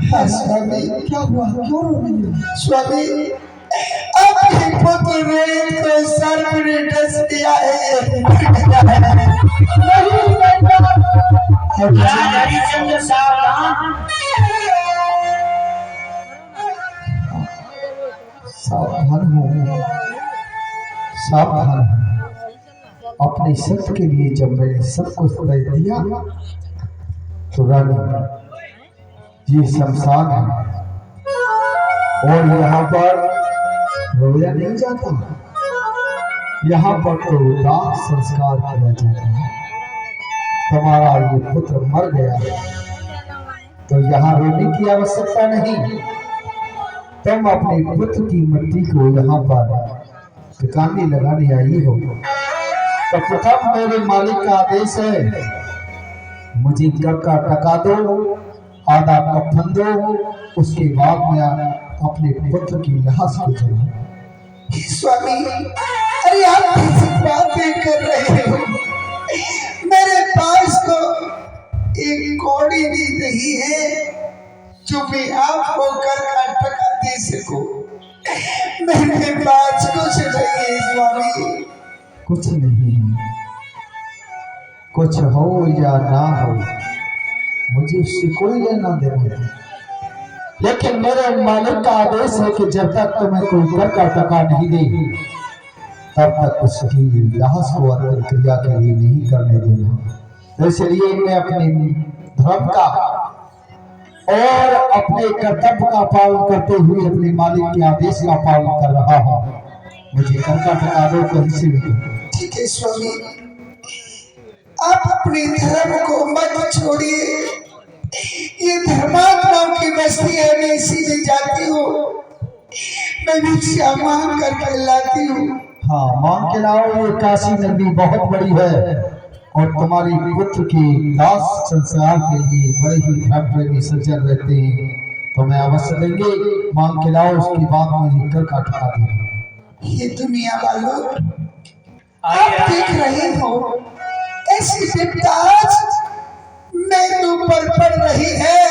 हाँ स्वामी। क्या हुआ, क्यों रो रही हो? स्वामी आपके पुत्र रोहित को सर्प ने डस दिया है। हरिचंद्र सावधान। सावधान हो, सावधान हो। अपने सत्य के लिए जब मैंने सब कुछ तय दिया तो रानी ये शमशान है और यहाँ पर रोया नहीं जाता, यहाँ पर तो दाह संस्कार किया जाता है। तुम्हारा ये पुत्र मर गया तो यहाँ रोने की आवश्यकता नहीं। तुम अपने पुत्र की मट्टी को यहाँ पर ठिकाने लगाने आई हो तो प्रथम मेरे मालिक का आदेश है, मुझे घर का टका दो, आधा कफन दो, उसके बाद मैं अपने पुत्र की लाश को जलाऊं। स्वामी अरे आप कैसी बातें कर रहे हो? मेरे पास तो एक कौड़ी भी नहीं है जो मैं आपको घर का टका दे सकूं। मेरे पास कुछ नहीं है स्वामी। कुछ नहीं है, कुछ हो या ना हो मुझे उससे कोई लेना देना नहीं, लेकिन मेरे मालिक का आदेश है कि जब तक तुम्हें कोई घर का टका नहीं दे तब तक उसकी लाश को अंतिम क्रिया के लिए नहीं करने देना। तो इसलिए मैं अपने धर्म का और अपने कर्तव्य का पालन करते हुए अपने मालिक के आदेश का पालन कर रहा हूँ। मुझे घर का टका दो, कहीं से भी दो। ठीक है स्वामी, आप अपने धर्म को मत छोड़िए। ये धर्मात्माओं की बस्ती है, मैं इसीलिए जाती हूँ। मैं भिक्षा मांग करके लाती हूँ। हाँ मांग के लाओ, ये काशी नगरी बहुत बड़ी है और तुम्हारे पुत्र के दास संस्कार के लिए बड़े ही धर्म प्रेमी सज्जन रहते हैं, तो मैं अवश्य देंगे। मांग के लाओ, उसके बाद मुझे घर का टका देना। ये दुनिया वालों आप देख रहे हो ऐसी विपदा आज मेरे ऊपर पड़ रही है।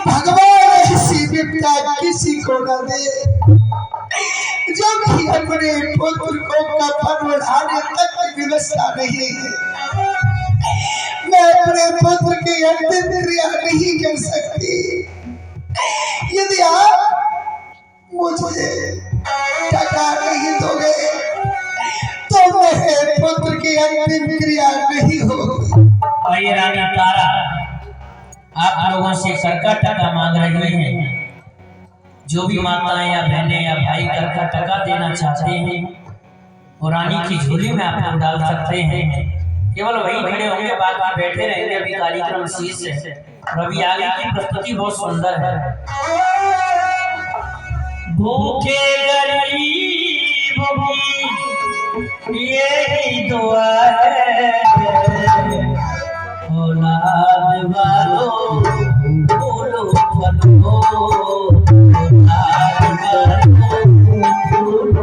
भगवान ऐसी विपदा किसी को न दे जो कि अपने पुत्र को कफन उठाने तक की व्यवस्था नहीं है। मैं अपने पुत्र की अंतिम क्रिया नहीं कर सकती। यदि आप मुझे टका नहीं दोगे तो मेरे पुत्र की अंतिम क्रिया नहीं होगी। आइए रानी तारा, आप लोगों से कर का टका मांग रही हैं। जो भी माताएं या बहनें या भाई कर का टका देना चाहते हैं वो रानी की झोली में आप लोग डाल सकते हैं। केवल वही खड़े होंगे, बाकी बैठे रहेंगे। अभी कार्यक्रम शीर्ष है और अभी आगे की प्रस्तुति बहुत सुंदर है। भूखे गरीब की यही दुआ है, औलाद वालों बोलो बोलो, औलाद वालों बोलो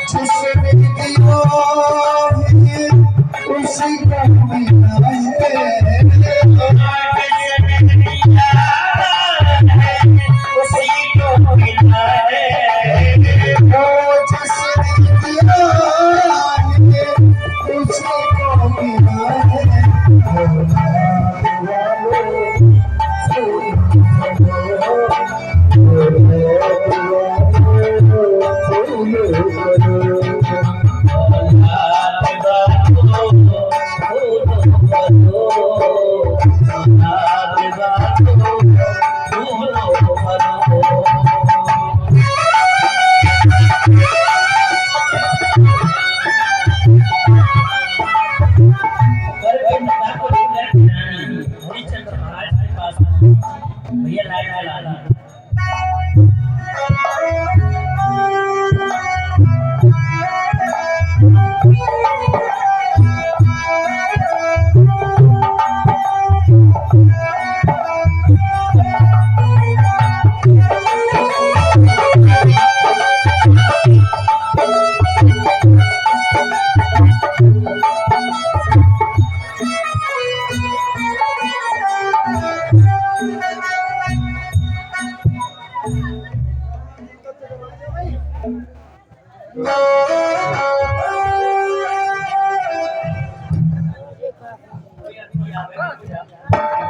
जिसने दिया है उसी का मिला है। भैया लाइट जला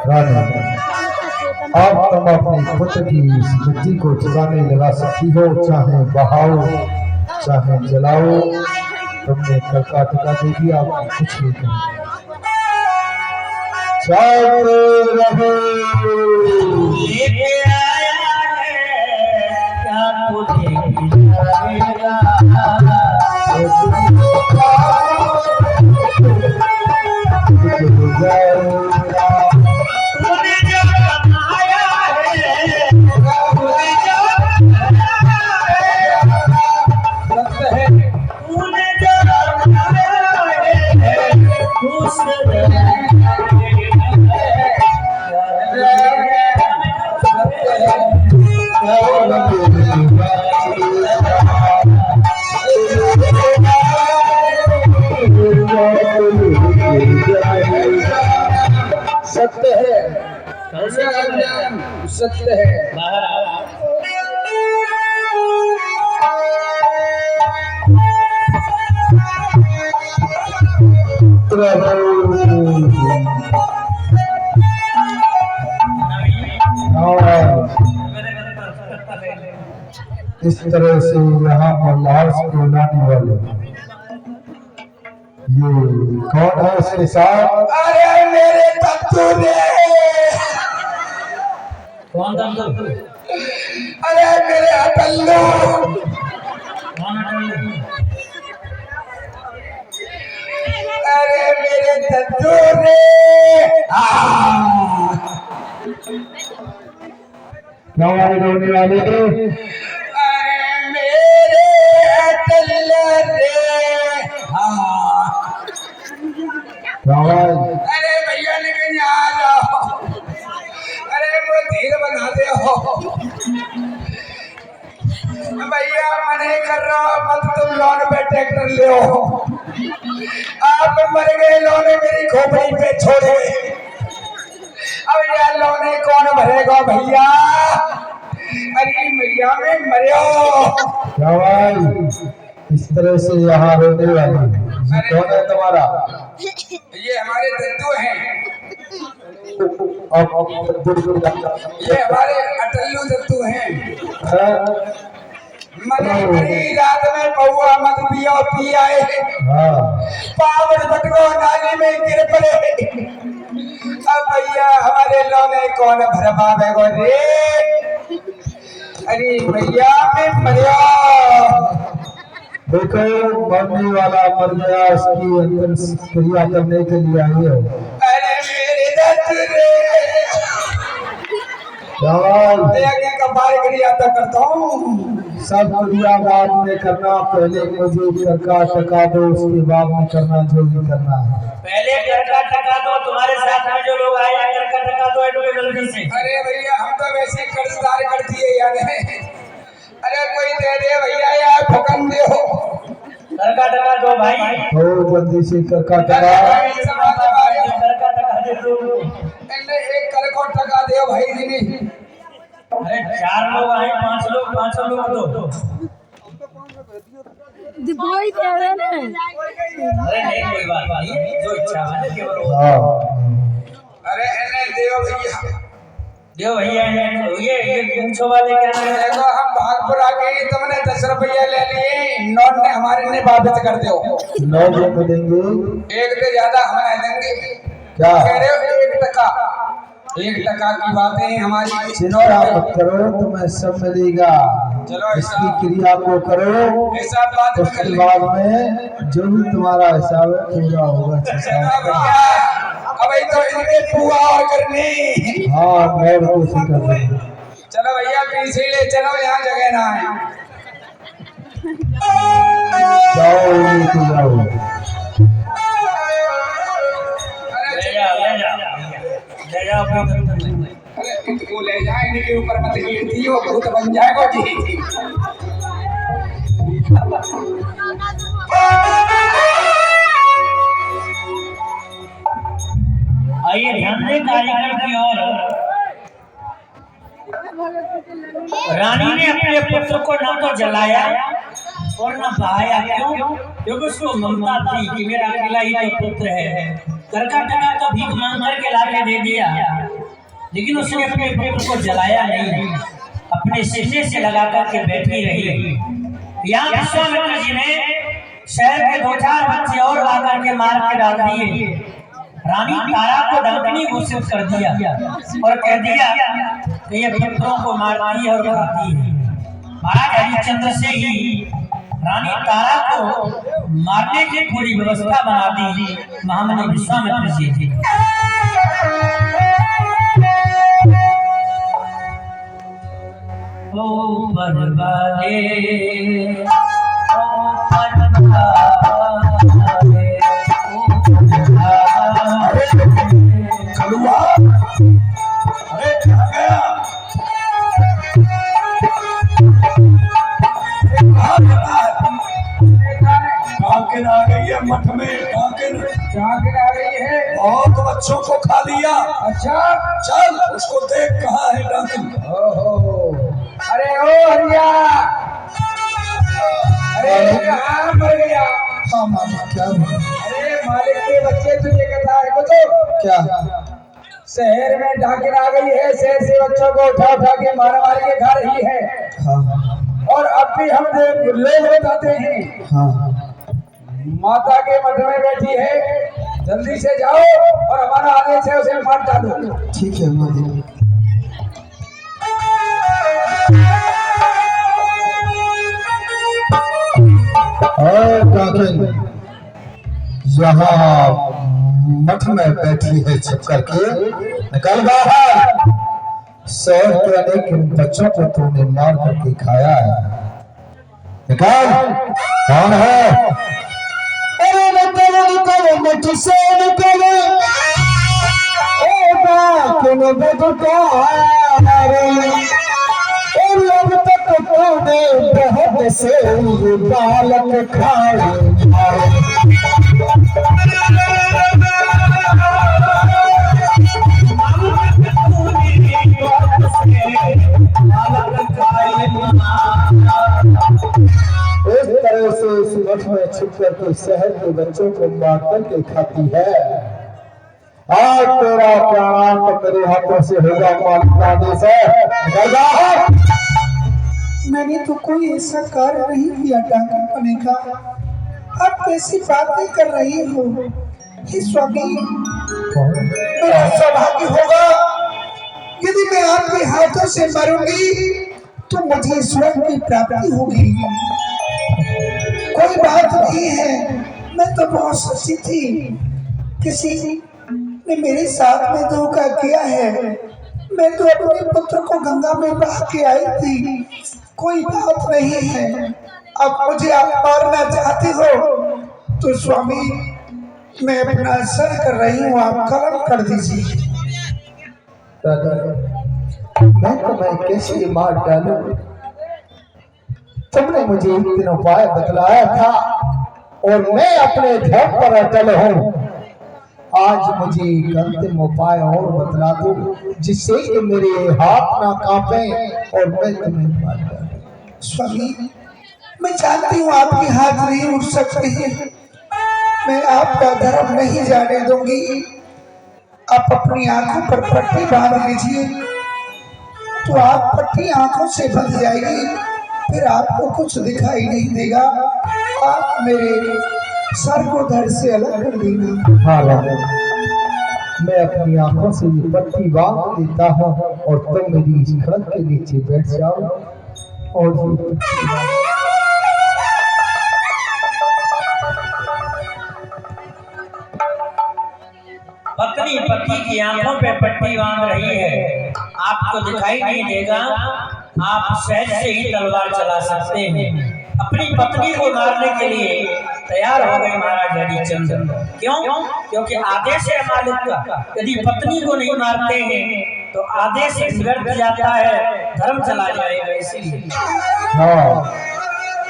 रानी, अब तुम अपनी पुत्र की इस मिट्टी को ठिकाने लगा सकती हो, चाहे बहाओ चाहे जलाओ। तुमने करका ठिका दे दिया, कुछ नहीं कहा। चलते रहो लेके आया है क्या तुझे खिलाएगा। तूने जो बनाया है तूने जो तूने जो बनाया है खुश सत्य है, सत्य है। इस तरह से यहाँ पर लाश को लाने वाले ये कौन है इसके साथ? अरे मेरे तत्तू ने, कौन तत्तू? अरे मेरे अटल्लू, कौन अटल्लू? अरे मेरे तत्तू ने। क्या रोने वाले थे? अरे मेरे अटल्लू रे। अरे भैया लेकिन आ जाओ, अरे वो धीरे बना दे हो भैया, मने कर रहा हूं, मत तुम लोन पे ट्रैक्टर ले हो। आप मर गए, लोने मेरी खोपड़ी पे छोड़े, अब यार लोने कौन भरेगा भैया। अरे भैया में मरियो। क्या भाई इस तरह से यहाँ रोने वाले ये कौन है तुम्हारा? ये हमारे दद्दू हैं, ये अब हमारे अटल्लू दद्दू हैं। मने बड़ी रात में पौआ मत पियो पी आए, पावड़ बटको नाली में गिर पड़े। अब भैया हमारे लोने कौन भर पावेगो रे। अरे भैया में मरियो। देखो मरने वाला मर गया, उसकी अंतिम क्रिया करने के लिए आई हो। अरे मेरे दद्दू रे, आगे कपार क्रिया तो करता हूँ। सब क्रिया बाद में करना, पहले मुझे करका टका दो, उसके बाद में करना जो भी करना है। पहले करका टका दो, तुम्हारे साथ में जो लोग आए करका टका दो जल्दी से। अरे भैया हम तो वैसे कर्जदार कर दिए यार, जल्दी से करका टका। एक कर को टका दे भाई जी ने। अरे 4 लोग आए, 5 लोग, 5 लोग दो। दिखाई दे रहे हैं। अरे नहीं कोई बात नहीं, जो इच्छा है केवल वो। अरे इन्हें देव भैया, देव भैया ये पूछो वाले क्या नाम है? देखो हम भागपुर आ गए, तुमने 10 रुपया ले लिए, नोट ने हमारे ने वापस कर दो। 9 रुपये देंगे। एक से ज्यादा हम नहीं देंगे। क्या कह रहे हो? 1 टका, 1 टका की बातें हमारी। चिंता मत करो, तुम्हें सब मिलेगा। चलो इसकी क्रिया को करो, ऐसा बात उसके कर बाद में जो भी तुम्हारा हिसाब है पूरा होगा। भैया अब तो इनके पुआ और करने। हाँ मैं कोशिश कर रही हूँ। चलो भैया पीछे ले चलो, यहाँ जगह ना है। जाओ लेके जाओ। ले जाओ अरे इनको ले जाए, इनके ऊपर मत गिरती, वो भूत बन जाएगा जी। आइए ध्यान दें कार्यक्रम की ओर। रानी ने अपने पुत्र को न तो जलाया और न बहाया। क्यों? क्योंकि उसको ममता थी कि मेरा अकेला ही तो पुत्र है। करका टका तो भीख मांग करके लाके दे दिया, लेकिन उसने अपने पुत्र को जलाया नहीं, अपने सीने से लगा करके बैठी रही। यहाँ विश्वामित्र जी ने शहर के 2-4 बच्चे और ला करके मार के डाल दिए। रानी तारा को डंकनी घोषित कर दिया और कह दिया कि ये पुत्रों को मारती है और खाती है। महाराज हरिश्चंद्र से ही रानी तारा को मारने की पूरी व्यवस्था बना दी महामुनि विश्वामित्र जी थी। ओ परवाले, ओ परवाले, कलुआ, अरे कहाँ गया? काकिन आ गई है मठ में। काकिन आ गई है, बहुत बच्चों को खा लिया। अच्छा चल उसको देख कहाँ है डाकिन। ओहो, अरे ओ हरिया, अरे कहाँ मर गया? हाँ मामा क्या हुआ? अरे मालिक के बच्चे तुझे कथा है तो क्या? शहर में डाकिन आ गई है, शहर से बच्चों को उठा उठा के मार के खा रही है। हाँ और अब भी हम लोग बताते हैं हाँ माता के मठ में बैठी है, जल्दी से जाओ और हमारा आदेश है उसे मार डालो। ठीक है मालिक। काकिन यहाँ मठ में बैठी है छुप करके, निकल बाहर। शहर के अनेक बच्चों को तूने मार करके खाया है, निकल। कौन है? अरे निकलो निकलो मठ से निकलो, अब तक तूने बहुत से बालक खाए। इस तरह से इस मठ में छिप करके शहर के बच्चों को मार करके खाती है। आज तेरा प्राणांत मेरे हाथों से होगा, मालिक का आदेश है। मैंने तो कोई ऐसा कार्य नहीं किया डाकिन बने का। आप कैसी बातें कर रही हो? हे स्वामी, मेरा सौभाग्य होगा यदि मैं आपके हाथों से मरूंगी तो मुझे स्वर्ग की प्राप्ति होगी। कोई बात नहीं है, मैं तो बहुत सच्ची थी। किसी ने मेरे साथ में धोखा किया है। मैं तो अपने पुत्र को गंगा में बहा के आई थी। कोई बात नहीं है। अब मुझे आप मारना चाहते हो तो स्वामी मैं अपना सर कर रही हूँ, आप कलम कर दीजिए। मैं तुम्हें कैसे मार डालूं? तुमने मुझे एक दिन उपाय बतलाया था, और मैं अपने धर्म पर अटल हूँ। आज मुझे एक अंतिम उपाय और बतला दो, जिससे कि मेरे हाथ ना कांपे और मैं तुम्हें मार दूं। स्वामी, मैं जानती हूँ आपकी हाथ नहीं उठ सकती है, मैं आपका धर्म नहीं जाने दूंगी। आप अपनी आंखों पर पट्टी बांध लीजिए, तो आप पट्टी आंखों से बंध जाएगी, फिर आपको कुछ दिखाई नहीं देगा। आप मेरे सर को धड़ से अलग कर देना। हाँ राजा, मैं अपनी आंखों से ये पट्टी बांध लेता हूँ और तुम मेरी इस खड़क के नीचे बैठ जाओ और ये पट्टी बांध। पत्नी पति की आंखों पे पट्टी बांध रही है, आपको दिखाई नहीं देगा। आप सहज से ही तलवार चला सकते हैं। अपनी पत्नी को मारने के लिए तैयार हो गए महाराज हरिश्चंद्र। क्यों? क्योंकि आदेश है मालिक का, यदि पत्नी को नहीं मारते हैं तो आदेश व्यर्थ जाता है, धर्म चला जाएगा। इसलिए हाँ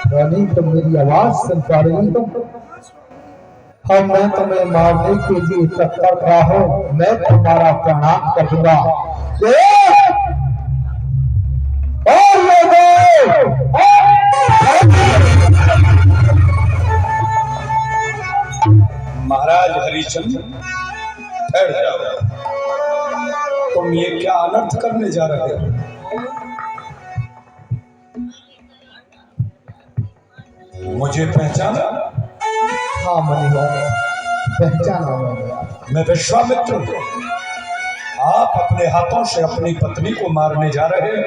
रानी, तुम मेरी आवाज सुन पा रही हो? अब मैं तुम्हें मारने के लिए तत्पर खड़ा हूँ। मैं तुम्हारा प्रणाम कर दूंगा। और लोगों, महाराज हरिश्चंद्र, ठहर जाओ। तुम ये क्या अनर्थ करने जा रहे हो? मुझे पहचाना? हाँ मणिवाला, पहचाना मैंने। मैं विश्वामित्र हूं। आप अपने हाथों से अपनी पत्नी को मारने जा रहे हो।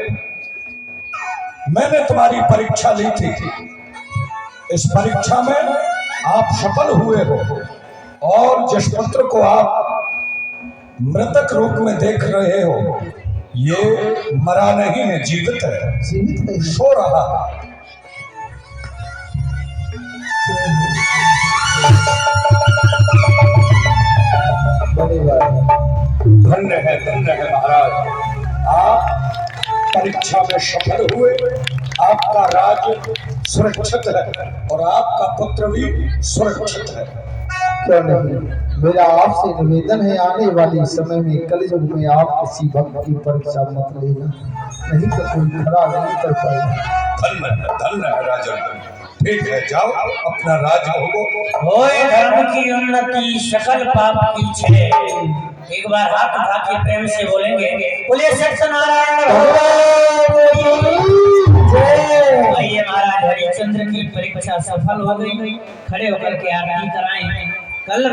मैंने तुम्हारी परीक्षा ली थी, इस परीक्षा में आप सफल हुए हो और जिस पुत्र को आप मृतक रूप में देख रहे हो, ये मरा नहीं है, जीवित है, जीवित है, सो रहा है। धन्य है महाराज, आप परीक्षा में सफल हुए। आपका राज सुरक्षित है और आपका पुत्र भी सुरक्षित है। क्यों नहीं, मेरा आपसे निवेदन है, आने वाले समय में कलयुग में आप किसी भक्त की परीक्षा मत लेना, नहीं तो कोई खड़ा नहीं कर पाएगा। धन्य है राजन। ठीक है, जाओ अपना राज भोगो। होए धर्म की उन्नति, सकल पाप की क्षय। एक बार हाथ उठा के प्रेम से बोलेंगे, बोले सत्यनारायण आइए। महाराज हरिश्चंद्र की परीक्षा सफल हो गई, खड़े होकर के आरती कराएं। कल